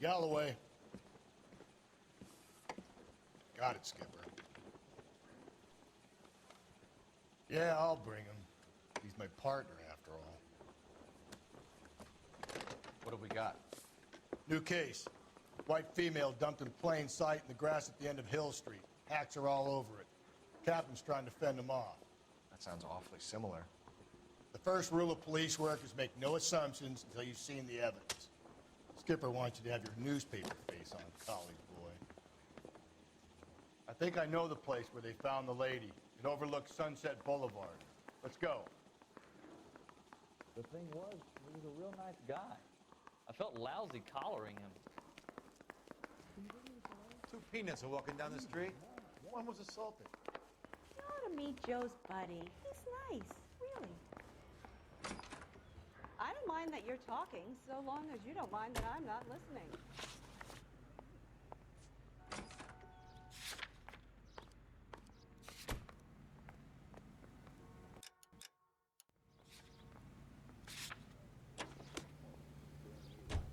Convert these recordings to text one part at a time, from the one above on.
Galloway. Got it, Skipper. Yeah, I'll bring him. He's my partner, after all. What have we got? New case. White female dumped in plain sight in the grass at the end of Hill Street. Hacks are all over it. Captain's trying to fend them off. That sounds awfully similar. The first rule of police work is make no assumptions until you've seen the evidence. Skipper wants you to have your newspaper face on, college boy. I think I know the place where they found the lady. It overlooks Sunset Boulevard. Let's go. The thing was, he was a real nice guy. I felt lousy collaring him. Two peanuts are walking down the street. One was assaulted. You ought to meet Joe's buddy. He's nice, really. I don't mind that you're talking, so long as you don't mind that I'm not listening.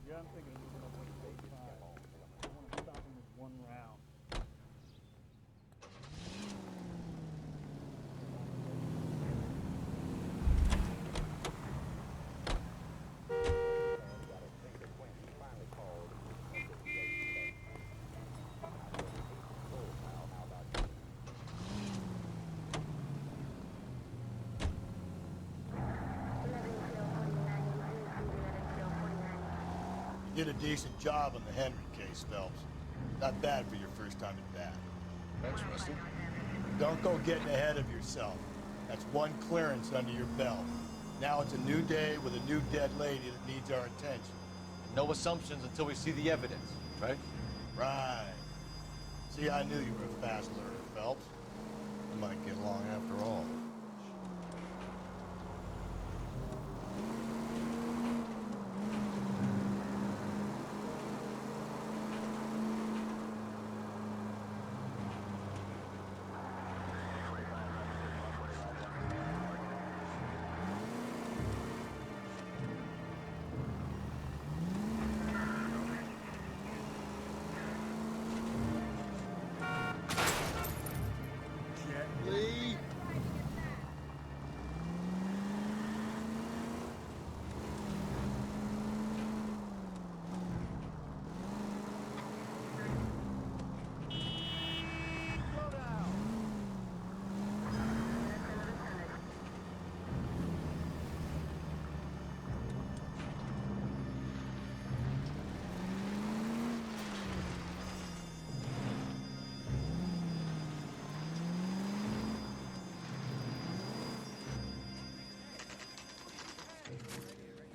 Yeah, I'm thinking moving up with 85. I want to stop him with one round. You did a decent job on the Henry case, Phelps. Not bad for your first time at bat. Thanks, Rusty. Don't go getting ahead of yourself. That's one clearance under your belt. Now it's a new day with a new dead lady that needs our attention. No assumptions until we see the evidence, right? Right. See, I knew you were a fast learner, Phelps. We might get along after all.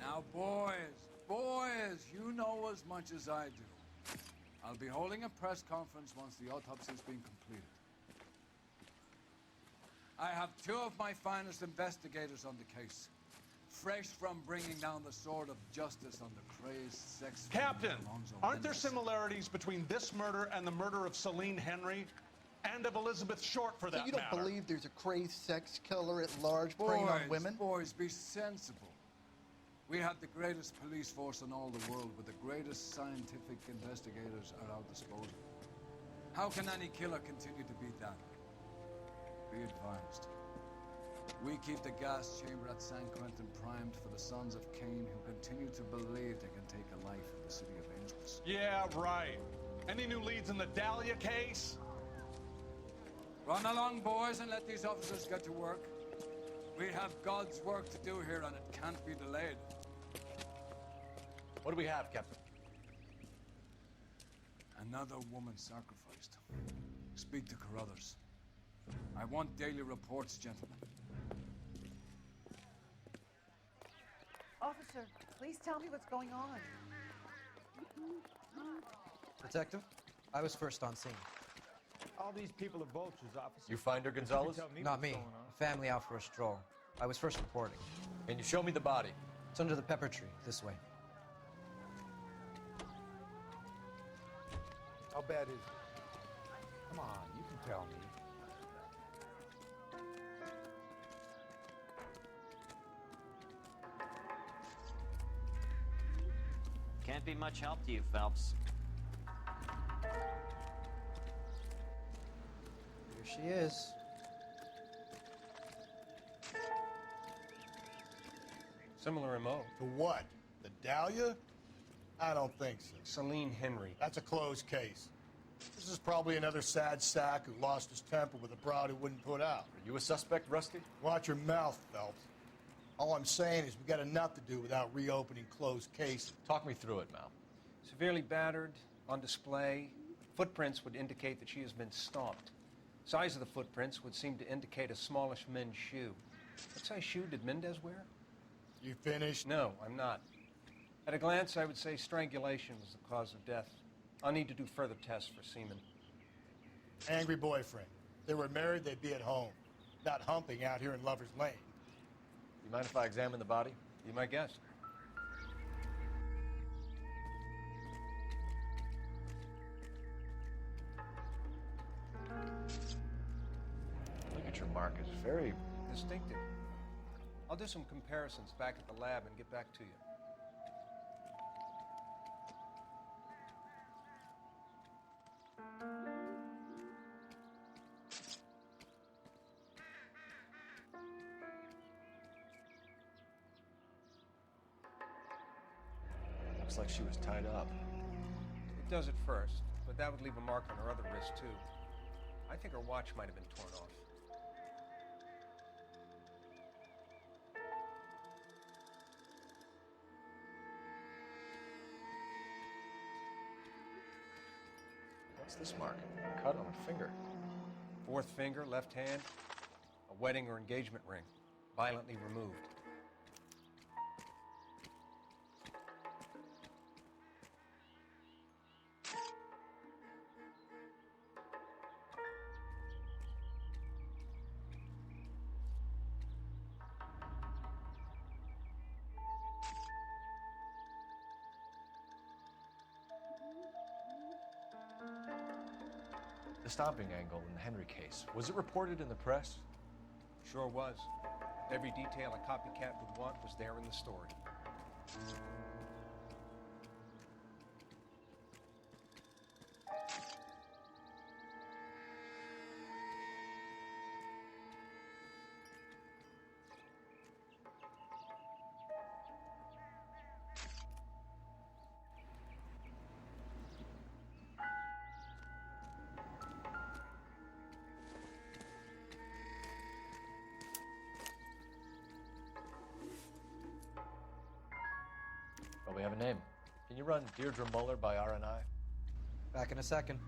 Now, boys, you know as much as I do. I'll be holding a press conference once the autopsy's been completed. I have two of my finest investigators on the case, fresh from bringing down the sword of justice on the crazed sex... Captain, aren't there similarities between this murder and the murder of Celine Henry? And of Elizabeth Short, for that So you don't matter? believe there's a crazed sex killer at large preying on women? Boys, be sensible. We have the greatest police force in all the world with the greatest scientific investigators at our disposal. How can any killer continue to beat that? Be advised. We keep the gas chamber at San Quentin primed for the sons of Cain who continue to believe they can take a life in the city of angels. Yeah, right. Any new leads in the Dahlia case? Run along, boys, and let these officers get to work. We have God's work to do here, and it can't be delayed. What do we have, Captain? Another woman sacrificed. Speak to Carruthers. I want daily reports, gentlemen. Officer, please tell me what's going on. Detective, I was first on scene. All these people are vultures, officer. You find her, Gonzalez? Not me. A family out for a stroll. I was first reporting. Can you show me the body? It's under the pepper tree, this way. How bad is it? Come on, you can tell me. Can't be much help to you, Phelps. Here she is. Similar MO. To what? The Dahlia? I don't think so. Celine Henry. That's a closed case. This is probably another sad sack who lost his temper with a broad who wouldn't put out. Are you a suspect, Rusty? Watch your mouth, Phelps. All I'm saying is we got enough to do without reopening closed cases. Talk me through it, Mal. Severely battered, on display. Footprints would indicate that she has been stomped. Size of the footprints would seem to indicate a smallish men's shoe. What size shoe did Mendez wear? You finished? No, I'm not. At a glance, I would say strangulation was the cause of death. I'll need to do further tests for semen. Angry boyfriend. If they were married, they'd be at home, not humping out here in Lover's Lane. You mind if I examine the body? Be my guest. Signature mark is very... Distinctive. I'll do some comparisons back at the lab and get back to you. Looks like she was tied up. It does at first, but that would leave a mark on her other wrist, too. I think her watch might have been torn off. What's this mark? Cut on a finger. Fourth finger, left hand, a wedding or engagement ring, violently removed. The stomping angle in the Henry case, was it reported in the press? Sure was. Every detail a copycat would want was there in the story. Well, we have a name. Can you run Deirdre Muller by RNI? Back in a second.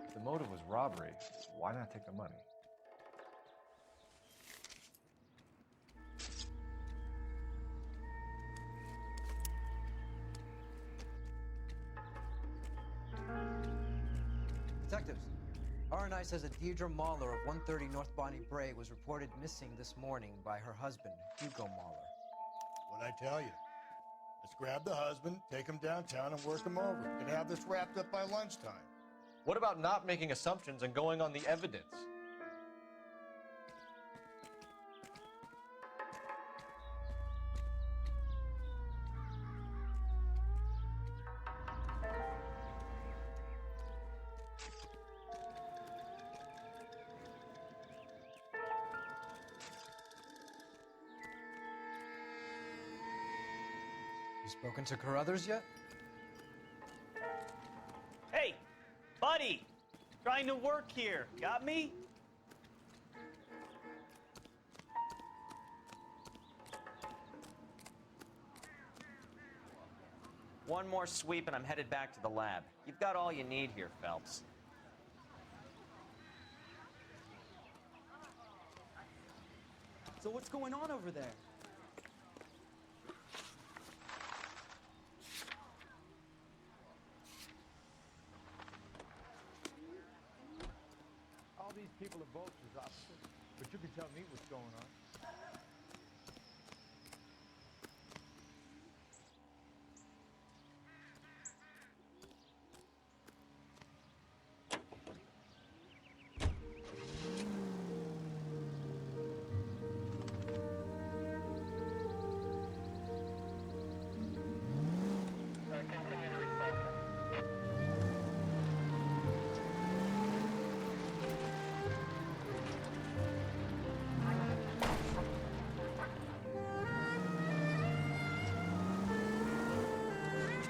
If the motive was robbery, why not take the money? Detectives, RNI says that Deirdre Mahler of 130 North Bonnie Bray was reported missing this morning by her husband, Hugo Mahler. What'd I tell you? Let's grab the husband, take him downtown, and work him over. We can have this wrapped up by lunchtime. What about not making assumptions and going on the evidence? You spoken to Carruthers yet? Hey, buddy! Trying to work here. Got me? One more sweep and I'm headed back to the lab. You've got all you need here, Phelps. So what's going on over there? I'll these people are vultures, officer, but you can tell me what's going on.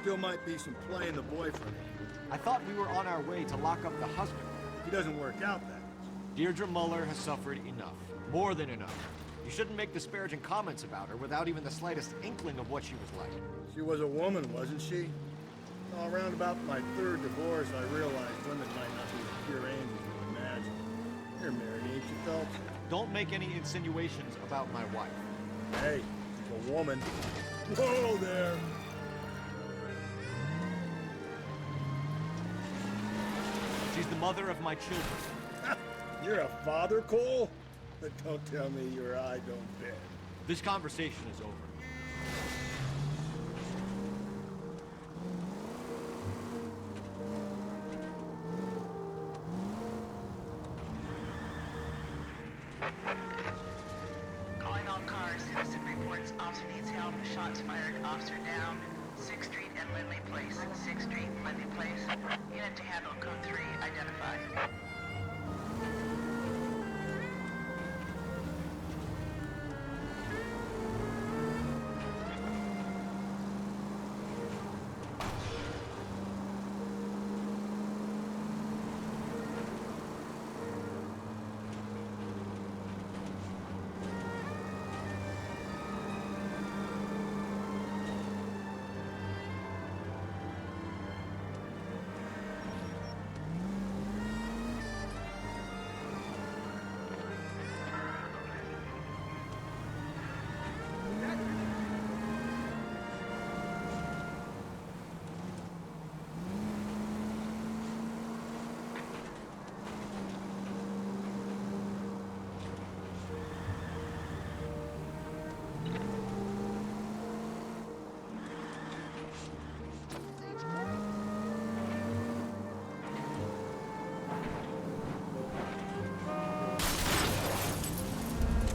Still might be some play in the boyfriend. I thought we were on our way to lock up the husband. If he doesn't work out, that is. Deirdre Muller has suffered enough. More than enough. You shouldn't make disparaging comments about her without even the slightest inkling of what she was like. She was a woman, wasn't she? Well, around about my third divorce, I realized women might not be the pure angels you imagine. You're married, ain't you, Phelps? Don't make any insinuations about my wife. Hey, she's a woman. Whoa there! She's the mother of my children. You're a father, Cole? But don't tell me your eye don't bend. This conversation is over. Calling all cars. Citizen reports officer needs help. Shots fired. Officer down. 6th Street and Lindley Place. 6th Street, Lindley Place. Unit to handle code 3 identified.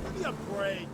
Give me a break.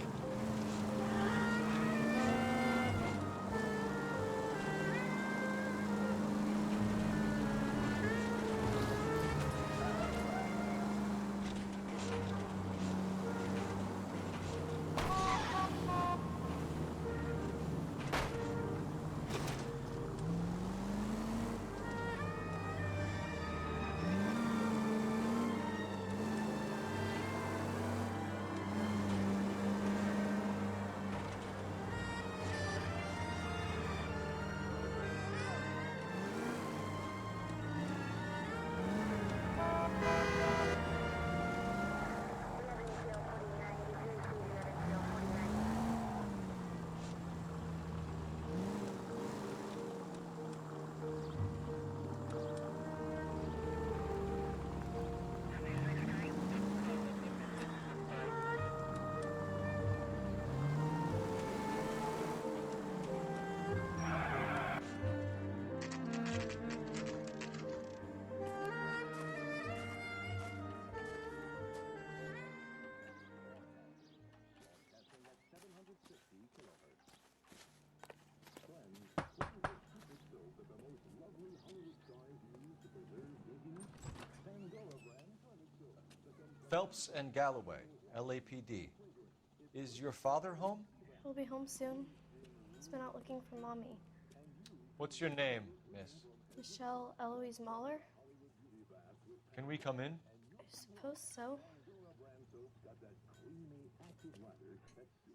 Phelps and Galloway, LAPD. Is your father home? He'll be home soon. He's been out looking for Mommy. What's your name, miss? Michelle Eloise Mahler? Can we come in? I suppose so.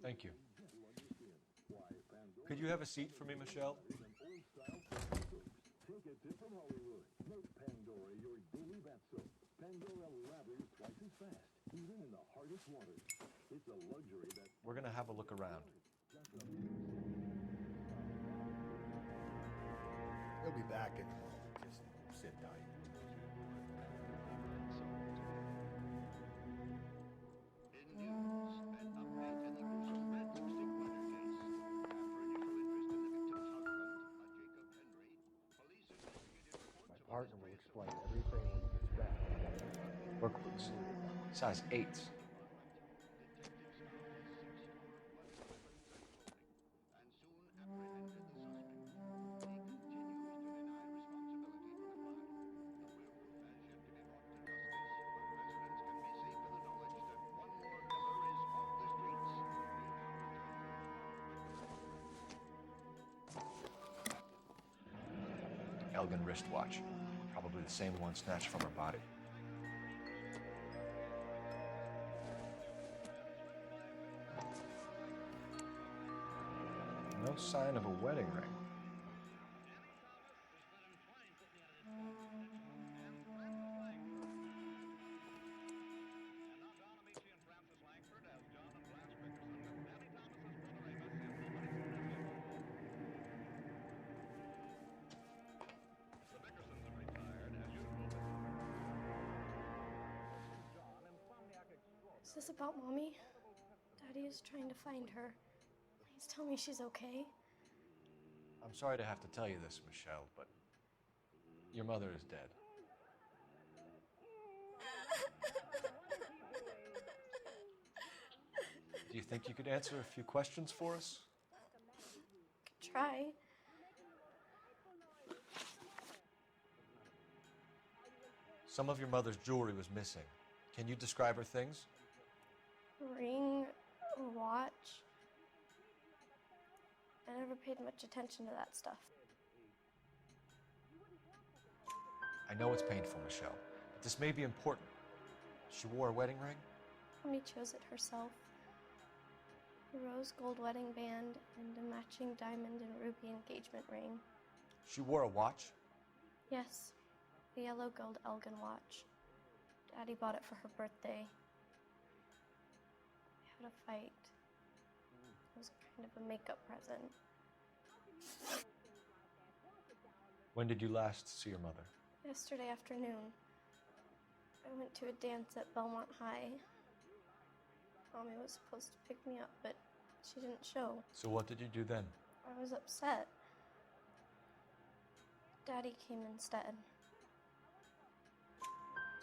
Thank you. Could you have a seat for me, Michelle? We're gonna have a look around. He'll be back in a moment. Just sit tight. Size 8s. Elgin wristwatch. Probably the same one snatched from her body. No sign of a wedding ring. Is this about Mommy? Daddy is trying to find her. Please tell me she's okay. I'm sorry to have to tell you this, Michelle, but your mother is dead. Do you think you could answer a few questions for us? Could try. Some of your mother's jewelry was missing. Can you describe her things? A ring, a watch. I never paid much attention to that stuff. I know it's painful, Michelle, but this may be important. She wore a wedding ring? Mommy chose it herself. A rose gold wedding band and a matching diamond and ruby engagement ring. She wore a watch? Yes, a yellow gold Elgin watch. Daddy bought it for her birthday. We had a fight. It was kind of a makeup present. When did you last see your mother? Yesterday afternoon. I went to a dance at Belmont High. Mommy was supposed to pick me up, but she didn't show. So what did you do then? I was upset. Daddy came instead.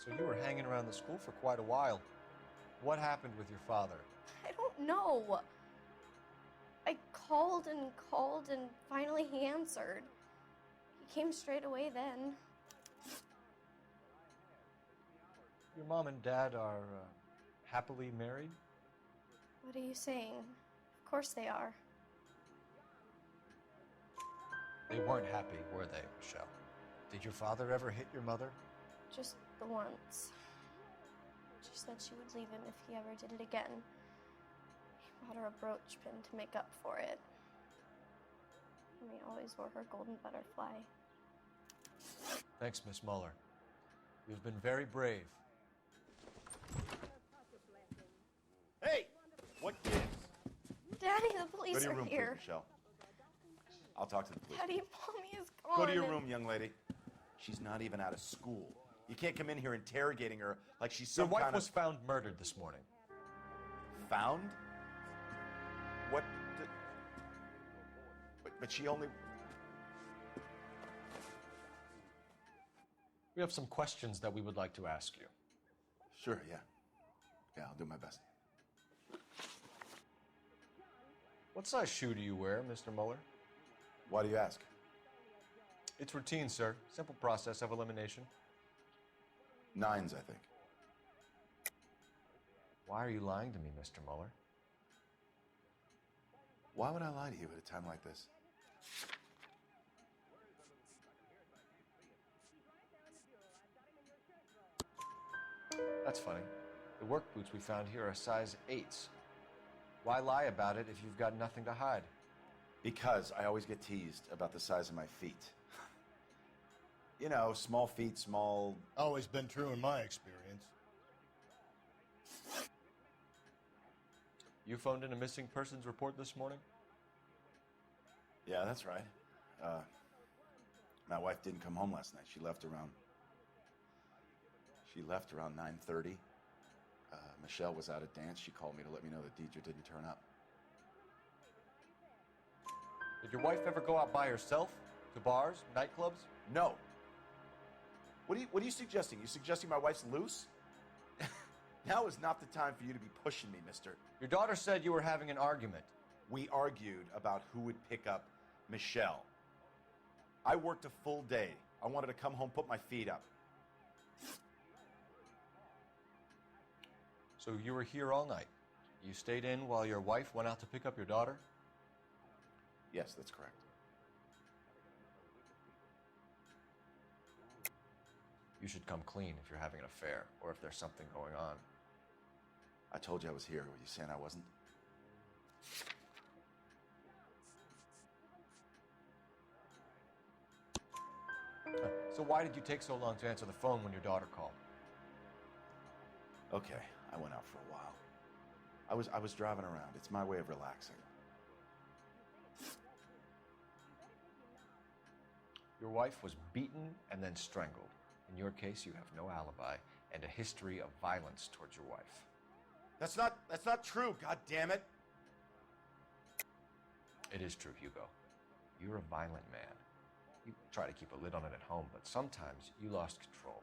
So you were hanging around the school for quite a while. What happened with your father? I don't know. I called and finally he answered. He came straight away then. Your mom and dad are happily married? What are you saying? Of course they are. They weren't happy, were they, Michelle? Did your father ever hit your mother? Just the once. She said she would leave him if he ever did it again. He bought her a brooch pin to make up for it. And he always wore her golden butterfly. Thanks, Miss Muller. You've been very brave. Hey! What gives? Daddy, the police Go to your are room, here. please, Michelle. I'll talk to the police. Daddy, Mommy is gone. Go to your room, young lady. She's not even out of school. You can't come in here interrogating her like she's some Your wife kind was found murdered this morning. Found? What? But she only... We have some questions that we would like to ask you. Sure, yeah. Yeah, I'll do my best. What size shoe do you wear, Mr. Muller? Why do you ask? It's routine, sir. Simple process of elimination. 9s, I think. Why are you lying to me, Mr. Muller? Why would I lie to you at a time like this? That's funny. The work boots we found here are size 8s. Why lie about it if you've got nothing to hide? Because I always get teased about the size of my feet. You know, small feet, small... Always been true in my experience. You phoned in a missing persons report this morning? Yeah, that's right. My wife didn't come home last night. She left around 9:30. Michelle was at a dance. She called me to let me know that Deidre didn't turn up. Did your wife ever go out by herself? To bars, nightclubs? No. What are you suggesting? You suggesting my wife's loose? Now is not the time for you to be pushing me, mister. Your daughter said you were having an argument. We argued about who would pick up Michelle. I worked a full day. I wanted to come home, put my feet up. So you were here all night. You stayed in while your wife went out to pick up your daughter? Yes, that's correct. You should come clean if you're having an affair or if there's something going on. I told you I was here. Were you saying I wasn't? So why did you take so long to answer the phone when your daughter called? Okay, I went out for a while. I was driving around. It's my way of relaxing. Your wife was beaten and then strangled. In your case, you have no alibi and a history of violence towards your wife. That's not true, god damn it. It is true, Hugo. You're a violent man. You try to keep a lid on it at home, but sometimes you lost control.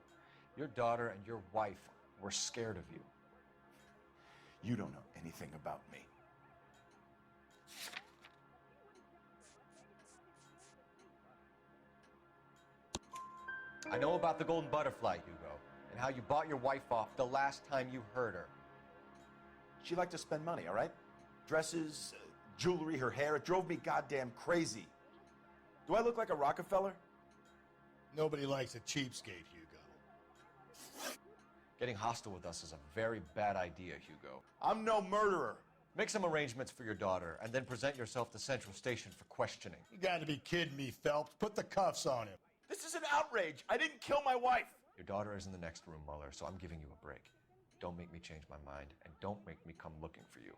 Your daughter and your wife were scared of you. You don't know anything about me. I know about the golden butterfly, Hugo, and how you bought your wife off the last time you heard her. She liked to spend money, all right? Dresses, jewelry, her hair. It drove me goddamn crazy. Do I look like a Rockefeller? Nobody likes a cheapskate, Hugo. Getting hostile with us is a very bad idea, Hugo. I'm no murderer. Make some arrangements for your daughter, and then present yourself to Central Station for questioning. You gotta be kidding me, Phelps. Put the cuffs on him. This is an outrage. I didn't kill my wife. Your daughter is in the next room, Muller, so I'm giving you a break. Don't make me change my mind, and don't make me come looking for you.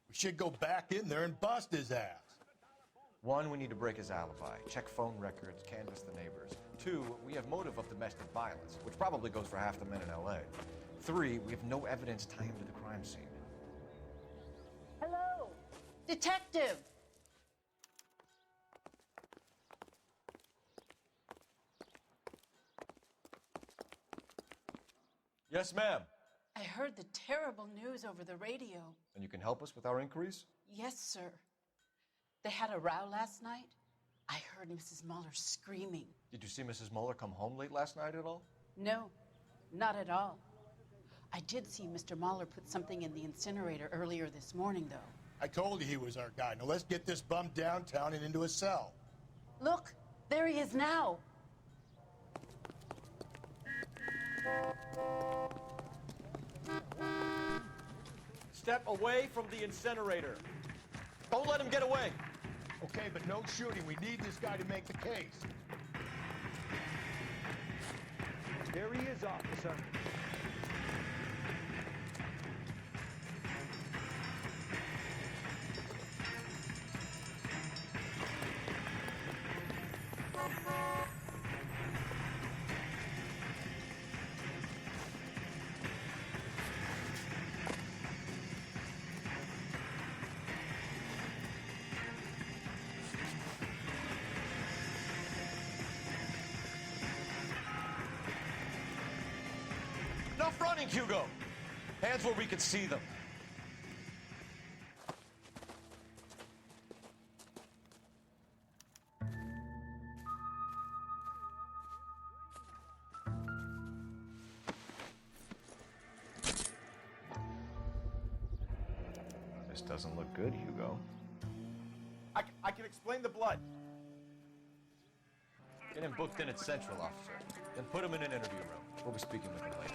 We should go back in there and bust his ass. 1, we need to break his alibi, check phone records, canvass the neighbors. 2, we have motive of domestic violence, which probably goes for half the men in L.A. 3, we have no evidence tying him to the crime scene. Hello, detective. Yes, ma'am. I heard the terrible news over the radio. And you can help us with our inquiries? Yes, sir. They had a row last night. I heard Mrs. Muller screaming. Did you see Mrs. Muller come home late last night at all? No, not at all. I did see Mr. Muller put something in the incinerator earlier this morning, though. I told you he was our guy. Now let's get this bum downtown and into a cell. Look, there he is now. Step away from the incinerator. Don't let him get away. Okay, but no shooting. We need this guy to make the case. There he is, officer. Enough running, Hugo! Hands where we can see them. This doesn't look good, Hugo. I can explain the blood. Get him booked in at Central, officer. Then put him in an interview room. We'll be speaking with him later.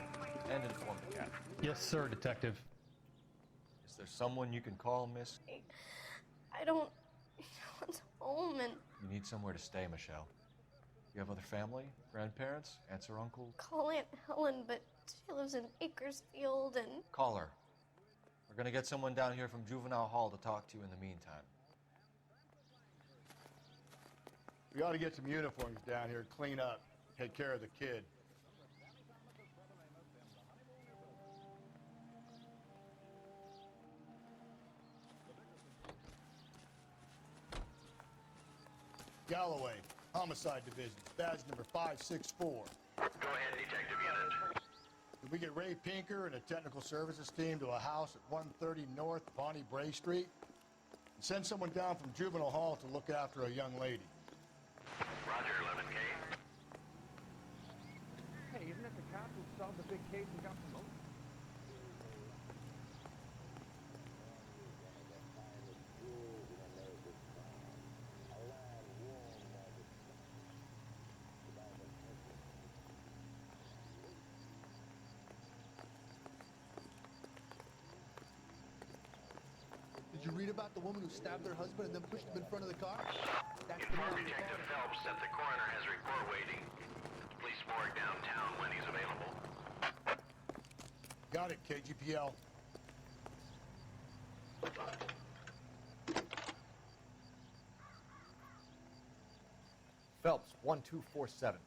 And inform the captain. Yes, sir, detective. Is there someone you can call, miss? I don't want home and You need somewhere to stay, Michelle. You have other family? Grandparents? Aunts or uncles? call Aunt Helen, but she lives in Bakersfield and Call her. We're gonna get someone down here from Juvenile Hall to talk to you in the meantime. We ought to get some uniforms down here, clean up, take care of the kid. Galloway, Homicide Division, badge number 564. Go ahead, Detective Unit. Did we get Ray Pinker and a technical services team to a house at 130 North Bonnie Bray Street? And send someone down from Juvenile Hall to look after a young lady. Roger, 11K. Hey, isn't that the cop who solved the big case and got promoted? Did you read about the woman who stabbed her husband and then pushed him in front of the car? That's the Inform one. Detective Phelps that the coroner has a report waiting. Police morgue downtown when he's available. Got it, KGPL. Phelps, 1247.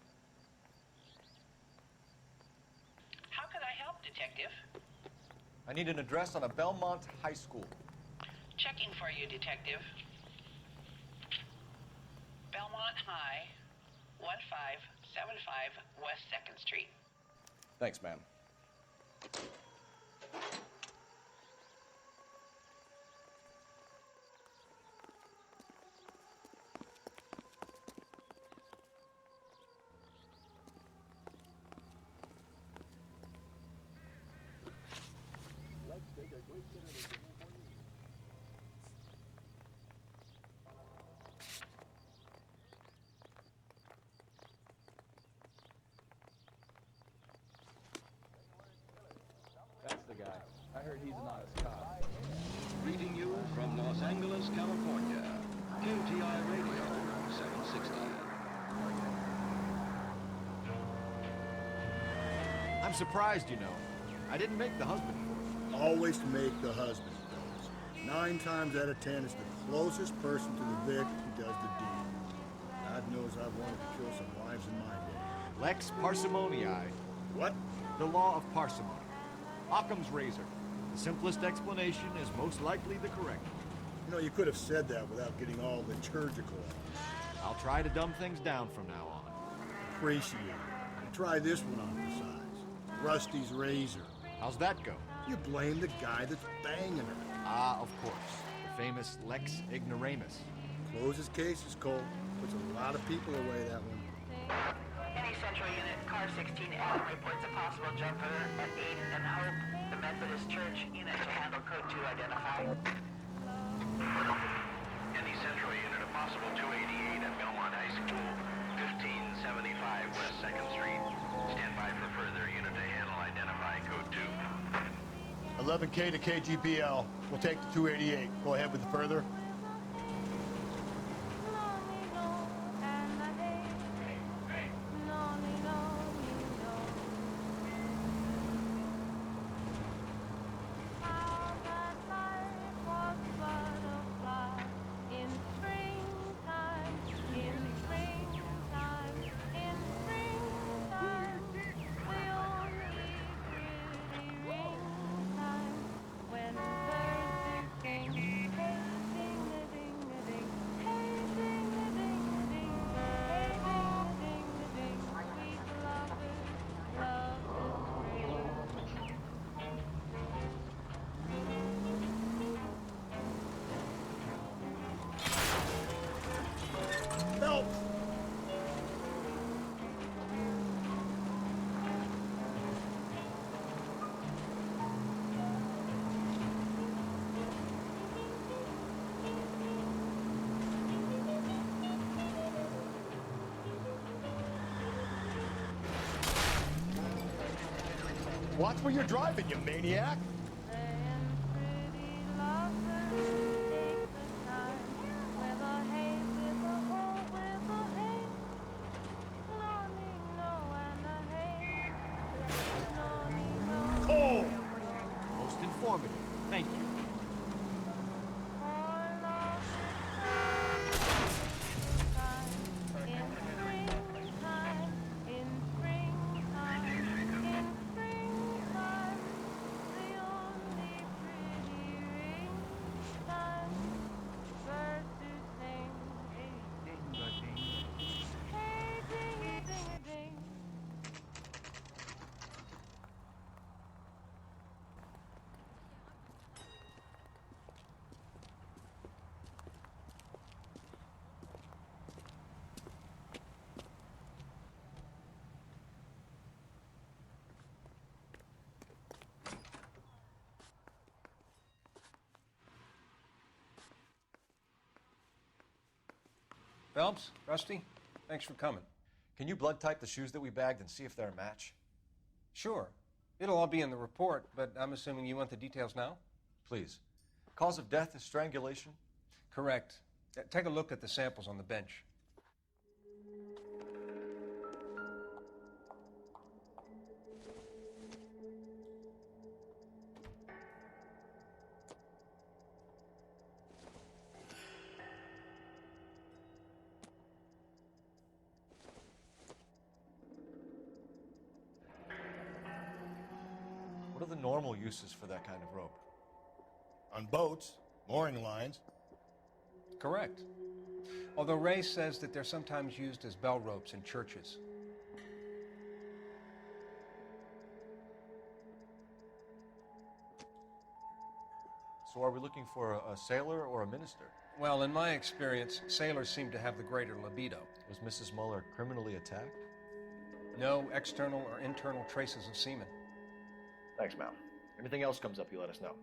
How can I help, Detective? I need an address on a Belmont High School. Checking for you, Detective. Belmont High, 1575 West 2nd Street. Thanks, ma'am. That's the guy. I heard he's an honest cop. Greeting you from Los Angeles, California. QTI Radio, 760. I'm surprised, you know. I didn't make the husband for it. Always make the husband, fellas. 9 times out of 10, it's the closest person to the Vic who does the deed. God knows I've wanted to kill some wives in my day. Lex parsimoniae. What? The law of parsimony. Occam's razor. The simplest explanation is most likely the correct. You know, you could have said that without getting all liturgical on it. I'll try to dumb things down from now on. Appreciate it. Try this one on for size. Rusty's razor. How's that go? You blame the guy that's banging her. Ah, of course. The famous Lex ignoramus. Closes cases, Cole. Puts a lot of people away, that one. Any Central Unit, Car 16L reports a possible jumper at 8 and Hope, the Methodist Church. Unit to handle code 2 identify. Any Central Unit, a possible 288 at Belmont High School, 1575 West 2nd Street. Stand by for further unit to handle identify code 2. 11K to KGPL. We'll take the 288. Go ahead with the further. Watch where you're driving, you maniac. Cole! Most informative. Thank you. Phelps, Rusty, thanks for coming. Can you blood type the shoes that we bagged and see if they're a match? Sure. It'll all be in the report, but I'm assuming you want the details now? Please. Cause of death is strangulation? Correct. Take a look at the samples on the bench. What are the normal uses for that kind of rope? On boats, mooring lines. Correct. Although Ray says that they're sometimes used as bell ropes in churches. So are we looking for a sailor or a minister? Well, in my experience, sailors seem to have the greater libido. Was Mrs. Muller criminally attacked? No external or internal traces of semen. Thanks, Mal. Anything else comes up, you let us know.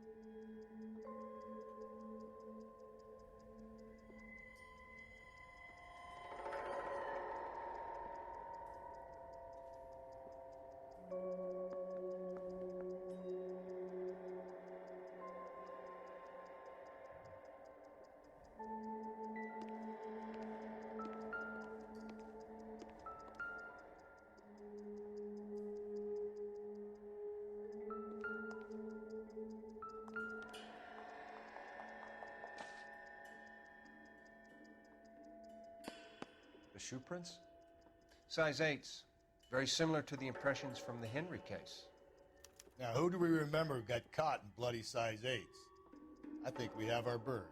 The shoe prints? Size 8s. Very similar to the impressions from the Henry case. Now, who do we remember got caught in bloody size 8s? I think we have our bird.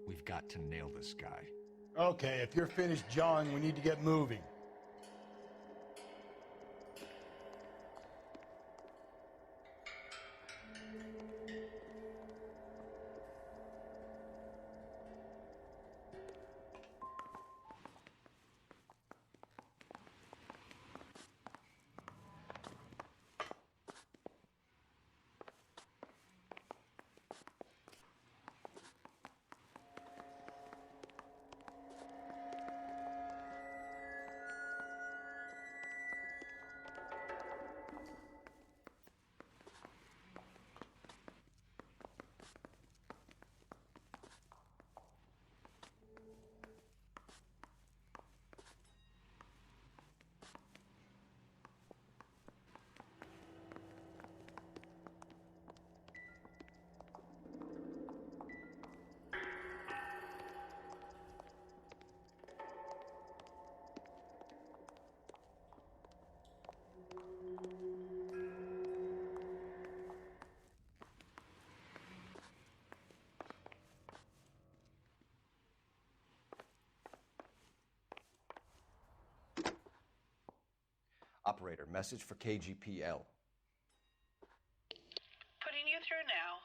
We've got to nail this guy. Okay, if you're finished jawing, we need to get moving. Operator, message for KGPL. Putting you through now.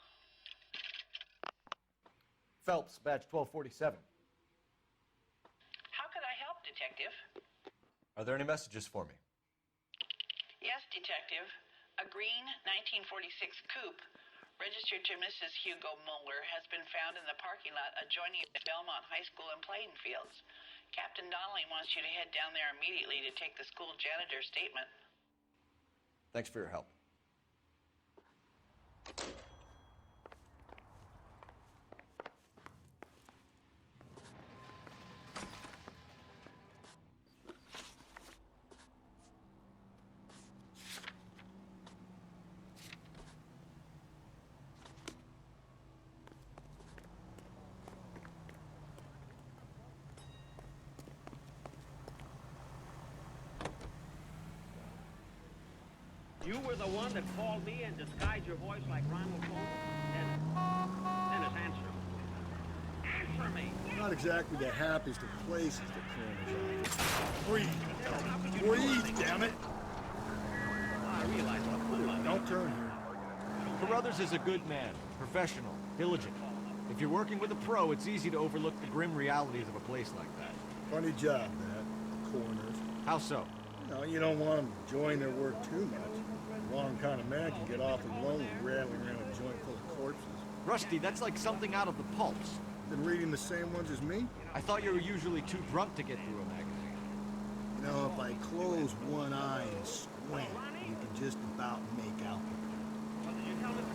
Phelps, badge 1247. How could I help, Detective? Are there any messages for me? Yes, Detective. A green 1946 coupe registered to Mrs. Hugo Muller has been found in the parking lot adjoining the Belmont High School and playing fields. Captain Donnelly wants you to head down there immediately to take the school janitor's statement. Thanks for your help. You were the one that called me and disguised your voice like Ronald Colton? Dennis, answer. Answer me! Not exactly the happiest of places, the coroner's office. Breathe. Breathe, damn it! I realize what a fool I am. Don't turn here. Carruthers is a good man, professional, diligent. If you're working with a pro, it's easy to overlook the grim realities of a place like that. Funny job, that. Coroners. How so? No, you don't want them enjoying their work too much. The wrong kind of man can get awfully lonely rattling around a joint full of corpses. Rusty, that's like something out of the pulps. Been reading the same ones as me? I thought you were usually too drunk to get through a magazine. You know, if I close one eye and squint, you can just about make out the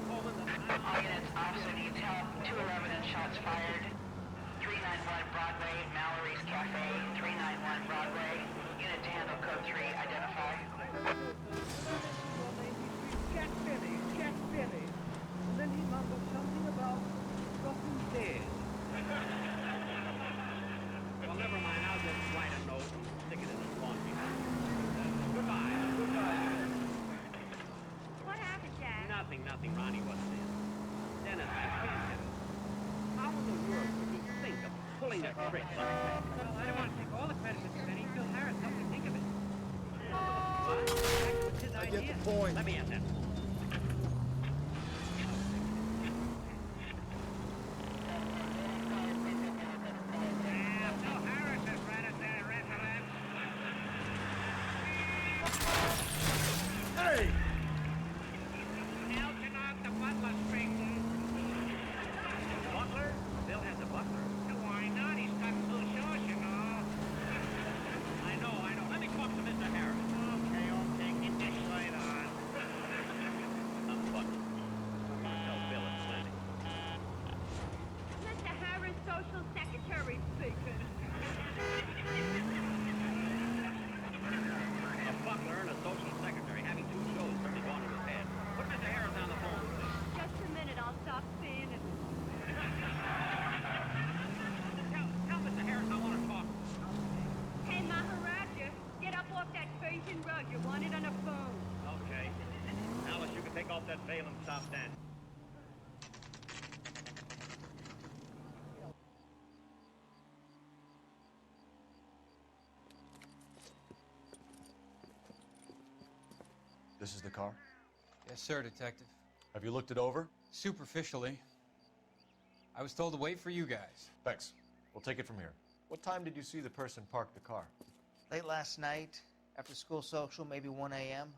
All units, officer detail, 211 and shots fired. 391 Broadway, Mallory's Cafe, 391 Broadway. Unit to handle code 3, identify. Jack Billy. And then he mumbled something about something dead. Well, never mind. I'll just write a note and stick it in his laundry. Goodbye. What happened, Jack? Nothing. Ronnie wasn't in. Dennis, I can't tell you. How in the world would he think of pulling a trick like that? Well, I don't want to take all the credit, Mr. Benny. Phil Harris helped me think of it. What? That was his I idea. get the point. Let me have that. Phil Harris has read it there, Resolute. Hey! Algernon, the butler speaking. Butler? Bill has a butler. Why not? He's got 2 shows, you know. I know. Let me talk to Mr. Harris. Okay, get this light on. Butler. Tell Bill it's Lenny. Mr. Harris, social secretary speaking. A butler and a social secretary having 2 shows really gone to his head. Put Mr. Harris on the phone, please. Just a minute, I'll stop seeing him. Tell Mr. Harris I want to talk. Hey, Maharaja, get up off that Persian rug. You want it on a phone. Okay. Alice, you can take off that veil and stop dancing. This is the car? Yes, sir, Detective. Have you looked it over? Superficially. I was told to wait for you guys. Thanks. We'll take it from here. What time did you see the person park the car? Late last night, after school social, maybe 1 a.m.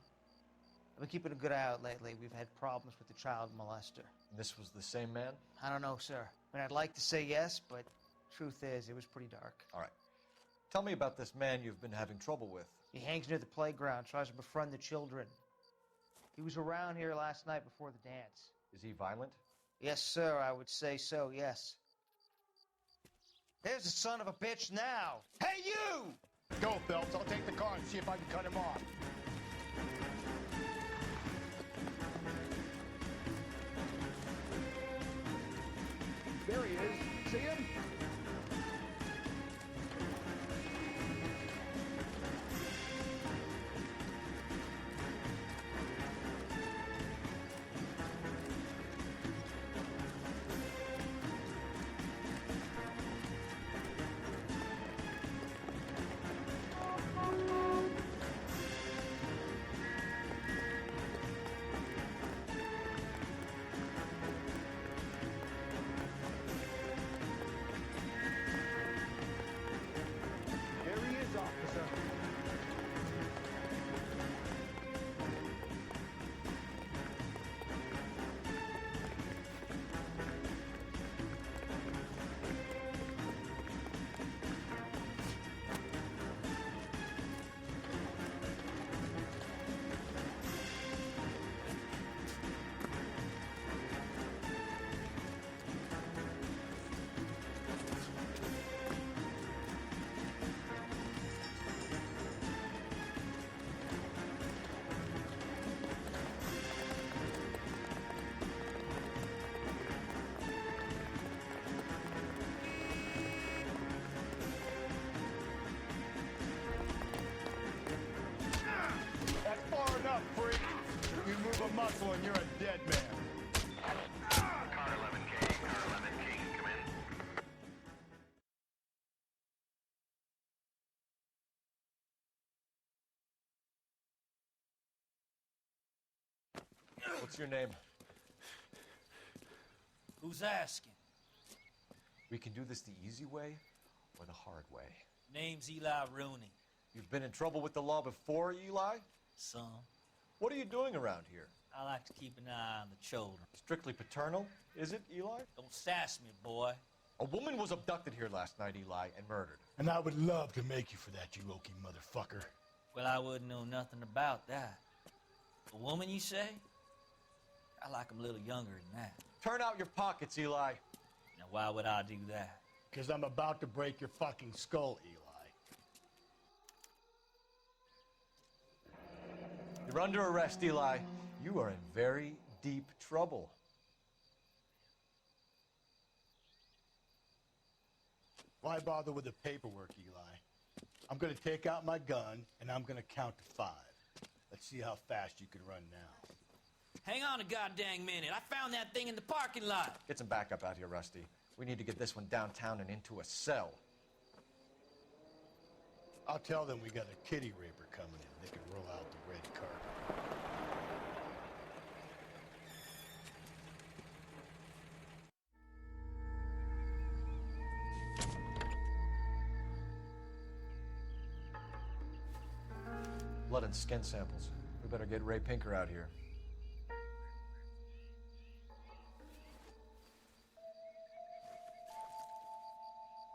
I've been keeping a good eye out lately. We've had problems with the child molester. This was the same man? I don't know, sir. I mean, I'd like to say yes, but truth is, it was pretty dark. All right. Tell me about this man you've been having trouble with. He hangs near the playground, tries to befriend the children. He was around here last night before the dance. Is he violent? Yes, sir, I would say so, yes. There's the son of a bitch now. Hey, you! Go, Phelps. I'll take the car and see if I can cut him off. There he is. See him? Enough, freak. You move a muscle and you're a dead man. Car 11K, Car 11 King, come in. What's your name? Who's asking? We can do this the easy way or the hard way. Name's Eli Rooney. You've been in trouble with the law before, Eli? Some. What are you doing around here? I like to keep an eye on the children. Strictly paternal, is it, Eli? Don't sass me, boy. A woman was abducted here last night, Eli, and murdered. And I would love to make you for that, you oaky motherfucker. Well, I wouldn't know nothing about that. A woman, you say? I like 'em a little younger than that. Turn out your pockets, Eli. Now, why would I do that? Because I'm about to break your fucking skull, Eli. You're under arrest, Eli. You are in very deep trouble. Why bother with the paperwork, Eli? I'm gonna take out my gun, and I'm gonna count to 5. Let's see how fast you can run now. Hang on a goddamn minute. I found that thing in the parking lot. Get some backup out here, Rusty. We need to get this one downtown and into a cell. I'll tell them we got a kitty raper coming in. They can roll out the red carpet. Blood and skin samples. We better get Ray Pinker out here.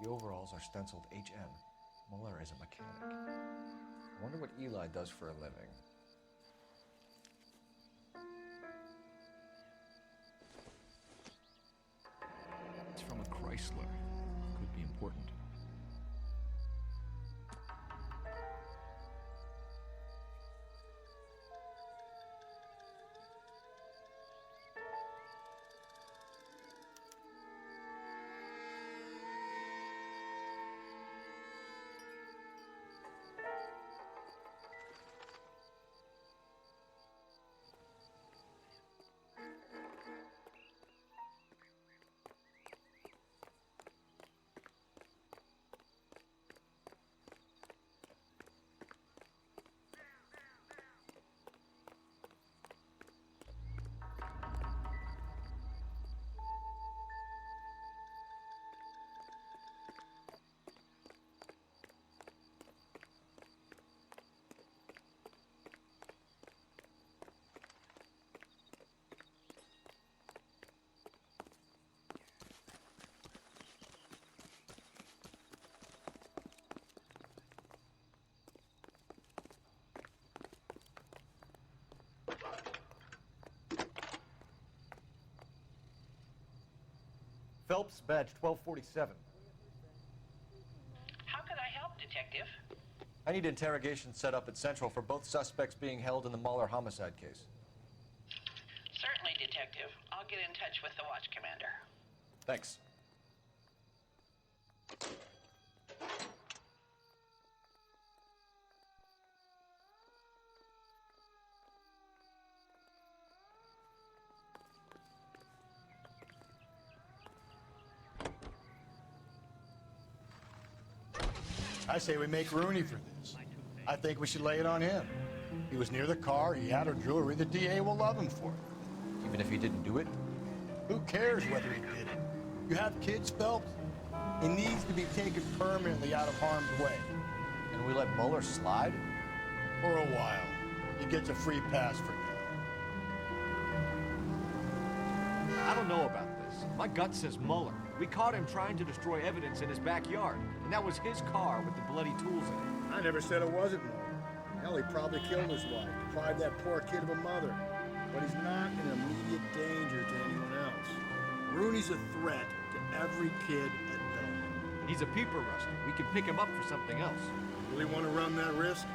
The overalls are stenciled HM. Muller is a mechanic. I wonder what Eli does for a living. It's from a Chrysler. Could be important. Phelps, badge 1247. How can I help, Detective? I need interrogation set up at Central for both suspects being held in the Muller homicide case. Certainly, Detective. I'll get in touch with the watch commander. Thanks. I say we make Rooney for this. I think we should lay it on him. He was near the car, he had her jewelry, the DA will love him for it. Even if he didn't do it? Who cares whether he did it? You have kids, Phelps? He needs to be taken permanently out of harm's way. And we let Muller slide? For a while. He gets a free pass for now. I don't know about this. My gut says Muller. We caught him trying to destroy evidence in his backyard, and that was his car with the bloody tools in it. I never said it wasn't Muller. Hell, he probably killed his wife, deprived that poor kid of a mother. But he's not in immediate danger to anyone else. Rooney's a threat to every kid at Belmont. He's a peeper, Rusty. We can pick him up for something else. Really want to run that risk?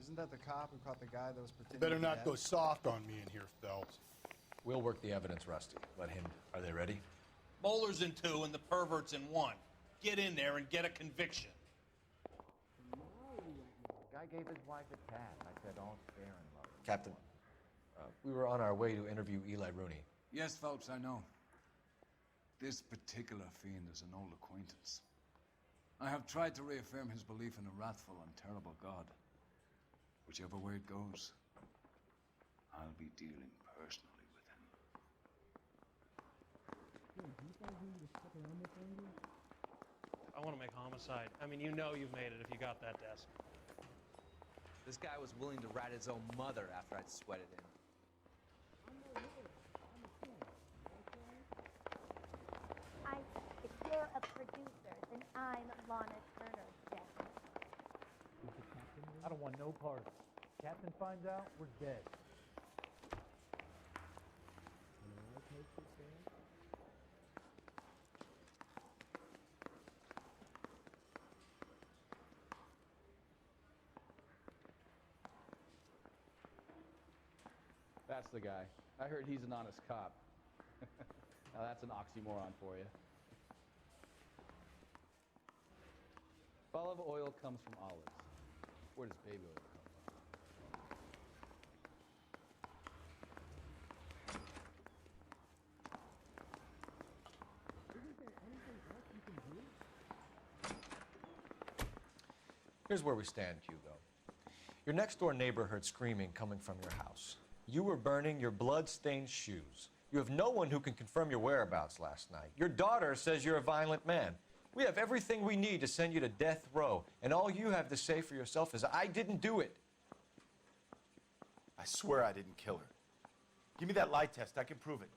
Isn't that the cop who caught the guy that was You pretending better to be not dead? go soft on me in here, Phelps. We'll work the evidence, Rusty. Let him. Are they ready? Bowler's in 2 and the pervert's in 1. Get in there and get a conviction. The guy gave his wife a tap. I said, all fair and love. Captain, we were on our way to interview Eli Rooney. Yes, Phelps, I know. This particular fiend is an old acquaintance. I have tried to reaffirm his belief in a wrathful and terrible God. Whichever way it goes, I'll be dealing personally with him. I want to make homicide. I mean, you know you've made it if you got that desk. This guy was willing to rat his own mother after I'd sweated in. If you're a producer, then I'm Lana Turner, Jack. I don't want no part of it. Captain finds out, we're dead. That's the guy. I heard he's an honest cop. Now that's an oxymoron for you. Olive oil comes from olives. Where does baby oil come from? Here's where we stand, Hugo. Your next-door neighbor heard screaming coming from your house. You were burning your blood-stained shoes. You have no one who can confirm your whereabouts last night. Your daughter says you're a violent man. We have everything we need to send you to death row, and all you have to say for yourself is, I didn't do it. I swear I didn't kill her. Give me that lie test. I can prove it.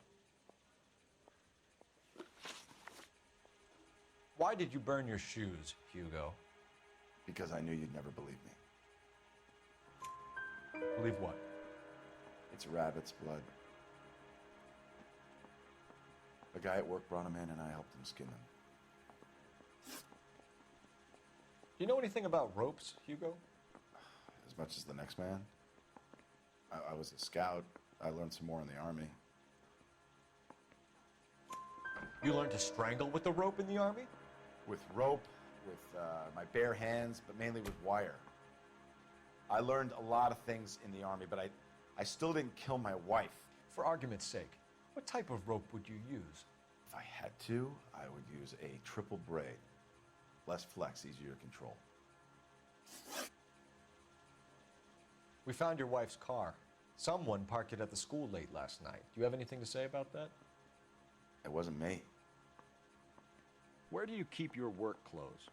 Why did you burn your shoes, Hugo? Because I knew you'd never believe me. Believe what? It's a rabbit's blood. A guy at work brought him in, and I helped him skin them. Do you know anything about ropes, Hugo? As much as the next man. I was a scout. I learned some more in the Army. You learned to strangle with the rope in the Army? With rope, with my bare hands, but mainly with wire. I learned a lot of things in the Army, but I still didn't kill my wife. For argument's sake, what type of rope would you use? If I had to, I would use a triple braid. Less flex, easier to control. We found your wife's car. Someone parked it at the school late last night. Do you have anything to say about that? It wasn't me. Where do you keep your work clothes?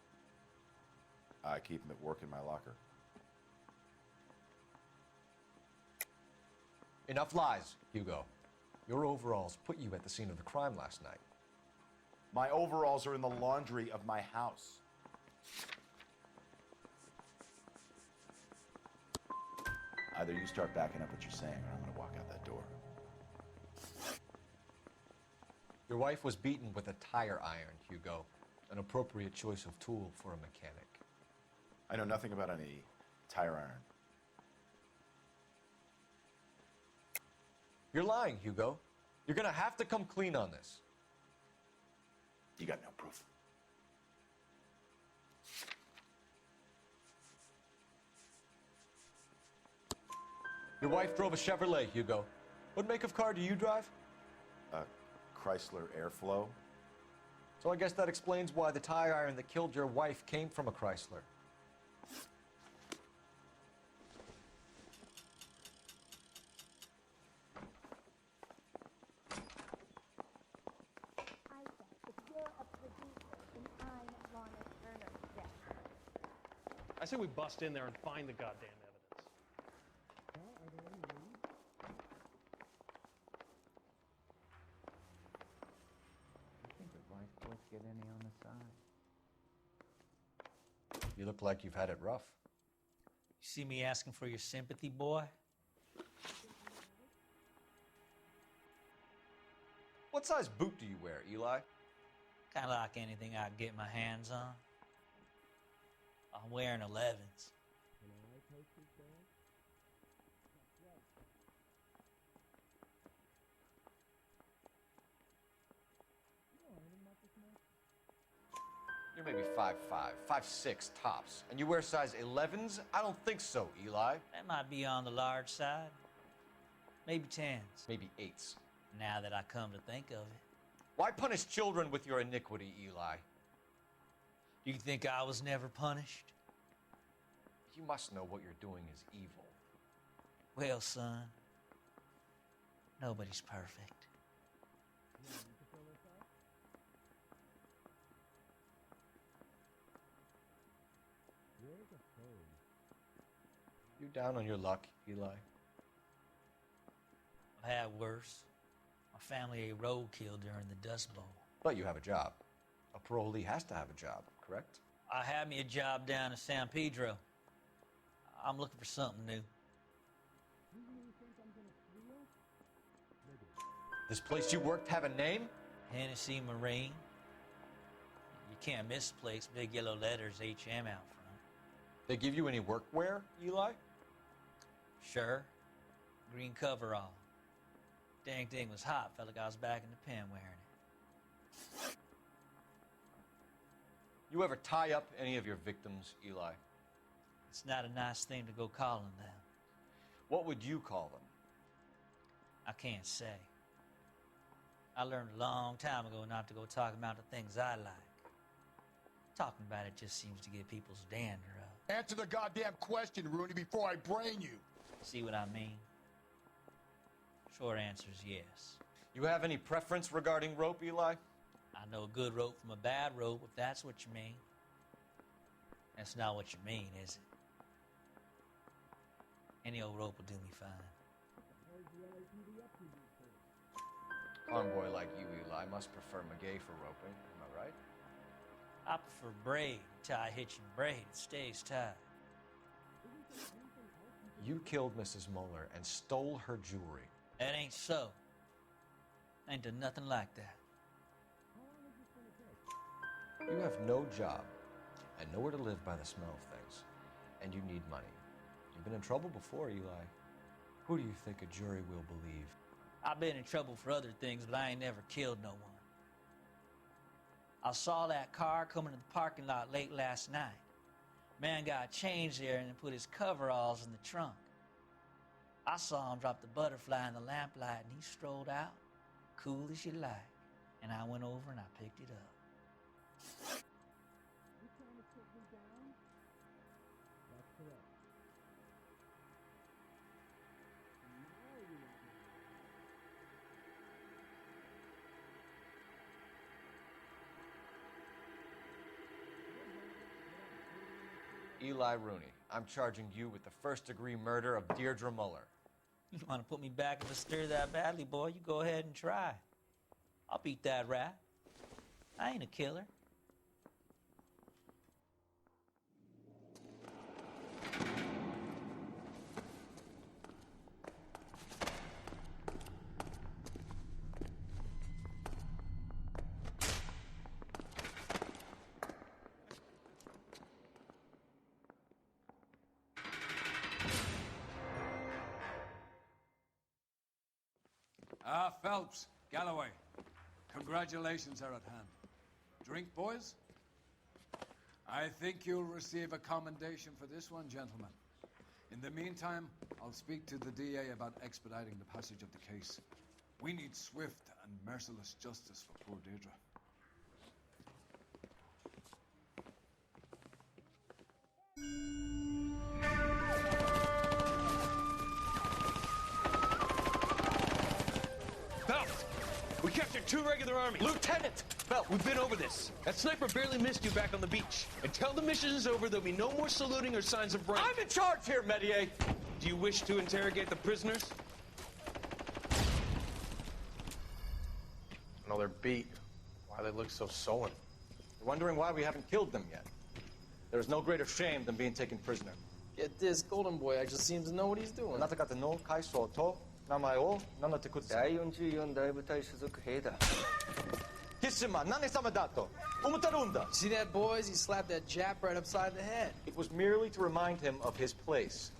I keep them at work in my locker. Enough lies, Hugo. Your overalls put you at the scene of the crime last night. My overalls are in the laundry of my house. Either you start backing up what you're saying, or I'm going to walk out that door. Your wife was beaten with a tire iron, Hugo. An appropriate choice of tool for a mechanic. I know nothing about any tire iron. You're lying, Hugo. You're gonna have to come clean on this. You got no proof. Your wife drove a Chevrolet, Hugo. What make of car do you drive? A Chrysler Airflow. So I guess that explains why the tire iron that killed your wife came from a Chrysler. I say we bust in there and find the goddamn evidence. I think the vice boys get any on the side. You look like you've had it rough. You see me asking for your sympathy, boy? What size boot do you wear, Eli? Kind of like anything I can get my hands on. I'm wearing 11s. maybe 5'5", 5'6" tops. And you wear size 11s? I don't think so, Eli. That might be on the large side. Maybe 10s. Maybe 8s. Now that I come to think of it. Why punish children with your iniquity, Eli? Do you think I was never punished? You must know what you're doing is evil. Well, son, nobody's perfect. You down on your luck, Eli? I've had worse. My family ate roadkill during the Dust Bowl. But you have a job. A parolee has to have a job, correct? I had me a job down in San Pedro. I'm looking for something new. This place you worked have a name? Hennessy Marine. You can't miss the place. Big yellow letters, HM out front. They give you any workwear, Eli? Sure. Green coverall. Dang thing was hot. Felt like I was back in the pen wearing it. You ever tie up any of your victims, Eli? It's not a nice thing to go calling them. What would you call them? I can't say. I learned a long time ago not to go talking about the things I like. Talking about it just seems to get people's dander up. Answer the goddamn question, Rooney, before I brain you. See what I mean? Short answer is yes. You have any preference regarding rope, Eli? I know a good rope from a bad rope, if that's what you mean. That's not what you mean, is it? Any old rope will do me fine. Convoy like you, Eli, must prefer Magay for roping, am I right? I prefer braid. Tie, hitch, and braid. It stays tied. You killed Mrs. Muller and stole her jewelry. That ain't so. I ain't done nothing like that. You have no job and nowhere to live by the smell of things, and you need money. You've been in trouble before, Eli. Who do you think a jury will believe? I've been in trouble for other things, but I ain't never killed no one. I saw that car coming to the parking lot late last night. Man got changed there and then put his coveralls in the trunk. I saw him drop the butterfly in the lamplight and he strolled out, cool as you like. And I went over and I picked it up. Eli Rooney, I'm charging you with the first-degree murder of Deirdre Muller. You want to put me back in the stir that badly, boy? You go ahead and try. I'll beat that rat. I ain't a killer. Phelps, Galloway, congratulations are at hand. Drink, boys? I think you'll receive a commendation for this one, gentlemen. In the meantime, I'll speak to the DA about expediting the passage of the case. We need swift and merciless justice for poor Deirdre. Phelps! We captured 2 regular army. Lieutenant! Phelps! We've been over this. That sniper barely missed you back on the beach. Until the mission is over, there'll be no more saluting or signs of rank. I'm in charge here, Medier! Do you wish to interrogate the prisoners? No, they're beat. Why they look so sullen? You're wondering why we haven't killed them yet. There is no greater shame than being taken prisoner. Get this, Golden Boy actually seems to know what he's doing. See that, boys? He slapped that Jap right upside the head. It was merely to remind him of his place.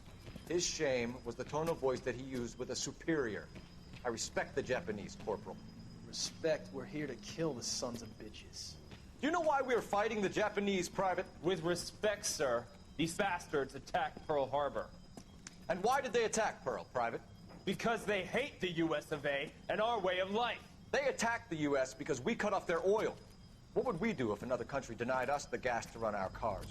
His shame was the tone of voice that he used with a superior. I respect the Japanese, Corporal. Respect, we're here to kill the sons of bitches. Do you know why we are fighting the Japanese, Private? With respect, sir, these bastards attacked Pearl Harbor. And why did they attack Pearl, Private? Because they hate the US of A and our way of life. They attacked the U.S. because we cut off their oil. What would we do if another country denied us the gas to run our cars?